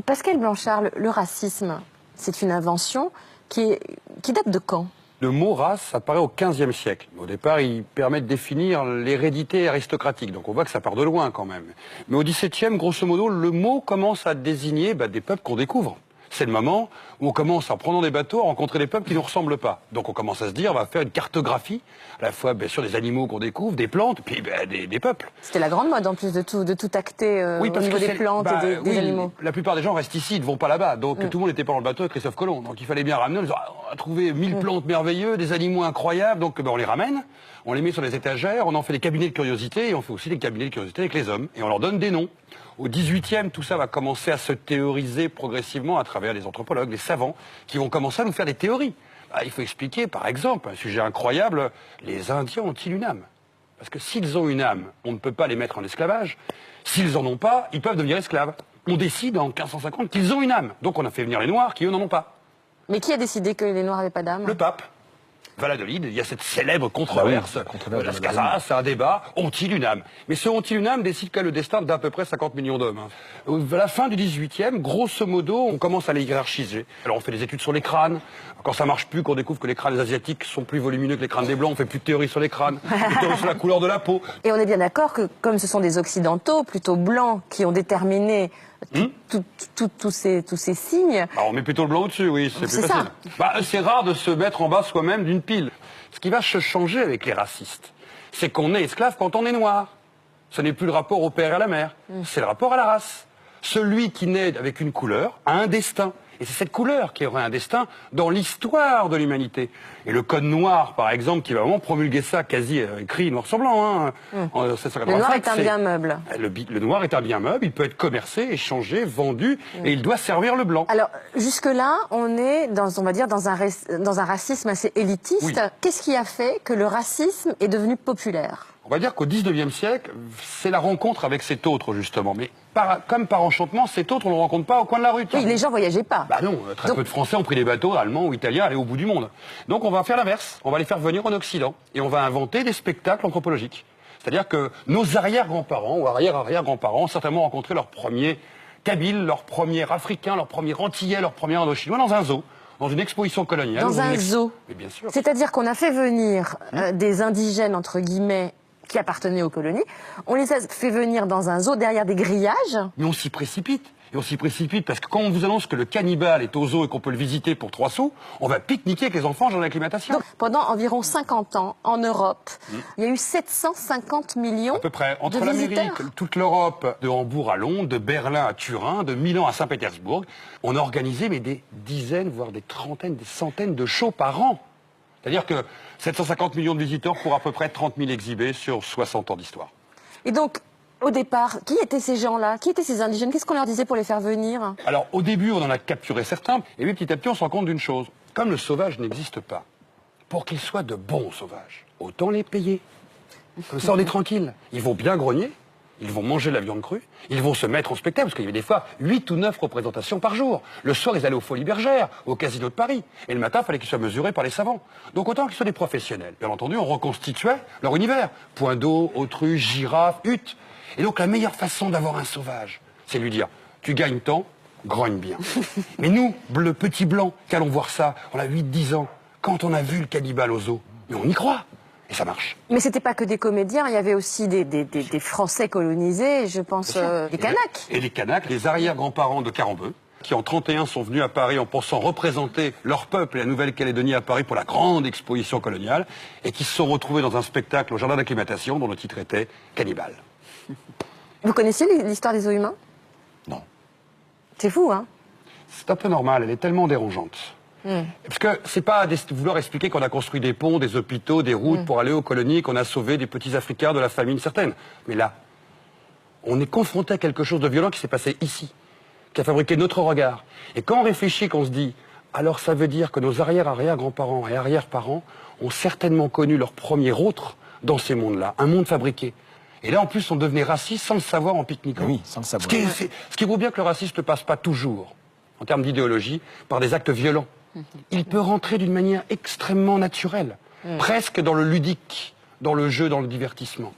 Pascal Blanchard, le racisme, c'est une invention qui date de quand? Le mot race apparaît au XVe siècle. Au départ, il permet de définir l'hérédité aristocratique. Donc on voit que ça part de loin quand même. Mais au XVIIe, grosso modo, le mot commence à désigner des peuples qu'on découvre. C'est le moment où on commence, en prenant des bateaux, à rencontrer des peuples qui ne nous ressemblent pas. Donc on commence à se dire, on va faire une cartographie, à la fois bien sûr des animaux qu'on découvre, des plantes, puis des peuples. C'était la grande mode en plus de tout acter Oui, au niveau des plantes et des animaux. La plupart des gens restent ici, ils ne vont pas là-bas. Donc tout le monde n'était pas dans le bateau avec Christophe Colomb. Donc il fallait bien ramener, on a trouvé 1000 plantes merveilleuses, des animaux incroyables, donc on les ramène, on les met sur les étagères, on en fait des cabinets de curiosité, et on fait aussi des cabinets de curiosité avec les hommes, et on leur donne des noms. Au XVIIIe, tout ça va commencer à se théoriser progressivement à travers les anthropologues, les savants, qui vont commencer à nous faire des théories. Il faut expliquer, par exemple, un sujet incroyable, les Indiens ont-ils une âme? Parce que s'ils ont une âme, on ne peut pas les mettre en esclavage. S'ils n'en ont pas, ils peuvent devenir esclaves. On décide en 1550 qu'ils ont une âme. Donc on a fait venir les Noirs qui, eux, n'en ont pas. Mais qui a décidé que les Noirs n'avaient pas d'âme? Le pape. Valladolid, il y a cette célèbre controverse. Las Casas, c'est un débat. Ont-ils une âme? Mais ce ont-ils une âme décide quel est le destin d'à peu près 50 millions d'hommes. À la fin du XVIIIe, grosso modo, on commence à les hiérarchiser. Alors on fait des études sur les crânes. Quand ça marche plus, qu'on découvre que les crânes asiatiques sont plus volumineux que les crânes des blancs, on fait plus de théories sur les crânes, plus de théories sur la couleur de la peau. Et on est bien d'accord que comme ce sont des Occidentaux, plutôt blancs, qui ont déterminé tous ces signes... On met plutôt le blanc au-dessus, oui, c'est plus facile. C'est rare de se mettre en bas soi-même d'une pile. Ce qui va se changer avec les racistes, c'est qu'on est esclave quand on est noir. Ce n'est plus le rapport au père et à la mère, c'est le rapport à la race. Celui qui naît avec une couleur a un destin. Et c'est cette couleur qui aurait un destin dans l'histoire de l'humanité. Et le code noir, par exemple, qui va vraiment promulguer ça quasi écrit noir sur blanc. En 1785, le noir est un bien meuble. Le noir est un bien meuble, il peut être commercé, échangé, vendu, et il doit servir le blanc. Alors, jusque-là, on est, on va dire, dans un racisme assez élitiste. Oui. Qu'est-ce qui a fait que le racisme est devenu populaire? On va dire qu'au 19e siècle, c'est la rencontre avec cet autre, justement. Mais comme par enchantement, cet autre, on ne le rencontre pas au coin de la rue. Oui, les gens ne voyageaient pas. Non, très peu de Français ont pris des bateaux allemands ou italiens à aller au bout du monde. Donc on va faire l'inverse. On va les faire venir en Occident. Et on va inventer des spectacles anthropologiques. C'est-à-dire que nos arrière-grands-parents ou arrière-arrière-grands-parents ont certainement rencontré leur premier Kabyle, leur premier Africain, leur premier Antillais, leur premier Indochinois dans un zoo. Dans une exposition coloniale. Dans un zoo. Mais bien sûr. C'est-à-dire qu'on a fait venir des indigènes, entre guillemets, qui appartenaient aux colonies. On les a fait venir dans un zoo derrière des grillages. Mais on s'y précipite. Et on s'y précipite parce que quand on vous annonce que le cannibale est au zoo et qu'on peut le visiter pour 3 sous, on va pique-niquer avec les enfants dans l'acclimatation. Donc, pendant environ 50 ans, en Europe, il y a eu 750 millions à peu près. Entre de l'Amérique, toute l'Europe, de Hambourg à Londres, de Berlin à Turin, de Milan à Saint-Pétersbourg, on a organisé des dizaines, voire des trentaines, des centaines de shows par an. C'est-à-dire que 750 millions de visiteurs pour à peu près 30 000 exhibés sur 60 ans d'histoire. Et donc, au départ, qui étaient ces gens-là? Qui étaient ces indigènes? Qu'est-ce qu'on leur disait pour les faire venir? Alors, au début, on en a capturé certains. Et puis, petit à petit, on se rend compte d'une chose. Comme le sauvage n'existe pas, pour qu'ils soient de bons sauvages, autant les payer. Comme ça, on est tranquille. Ils vont bien grogner. Ils vont manger la viande crue, ils vont se mettre en spectacle, parce qu'il y avait des fois 8 ou 9 représentations par jour. Le soir, ils allaient aux Folies Bergères, au Casino de Paris. Et le matin, il fallait qu'ils soient mesurés par les savants. Donc autant qu'ils soient des professionnels. Bien entendu, on reconstituait leur univers. Point d'eau, autruche, girafe, hutte. Et donc la meilleure façon d'avoir un sauvage, c'est de lui dire, tu gagnes tant, grogne bien. Mais nous, le petit blanc, qui allons voir ça, on a 8-10 ans, quand on a vu le cannibale au zoo, mais on y croit. Et ça marche. Mais c'était pas que des comédiens, il y avait aussi des Français colonisés, je pense, des Kanaks. Et les Kanaks, les arrière-grands-parents de Carambeu, qui en 31 sont venus à Paris en pensant représenter leur peuple et la Nouvelle-Calédonie à Paris pour la grande exposition coloniale, et qui se sont retrouvés dans un spectacle au jardin d'acclimatation dont le titre était Cannibale. Vous connaissiez l'histoire des os humains? Non. C'est fou, hein? C'est un peu normal, elle est tellement dérangeante. Parce que c'est pas vouloir expliquer qu'on a construit des ponts, des hôpitaux, des routes pour aller aux colonies, qu'on a sauvé des petits Africains de la famine certaine. Mais là, on est confronté à quelque chose de violent qui s'est passé ici, qui a fabriqué notre regard. Et quand on réfléchit, qu'on se dit, alors ça veut dire que nos arrière-arrière-grands-parents et arrière-parents ont certainement connu leur premier autre dans ces mondes-là, un monde fabriqué. Et là, en plus, on devenait raciste sans le savoir en pique-niquant. Oui, sans le savoir. Ce qui vaut bien que le racisme ne passe pas toujours, en termes d'idéologie, par des actes violents. Il peut rentrer d'une manière extrêmement naturelle, presque dans le ludique, dans le jeu, dans le divertissement.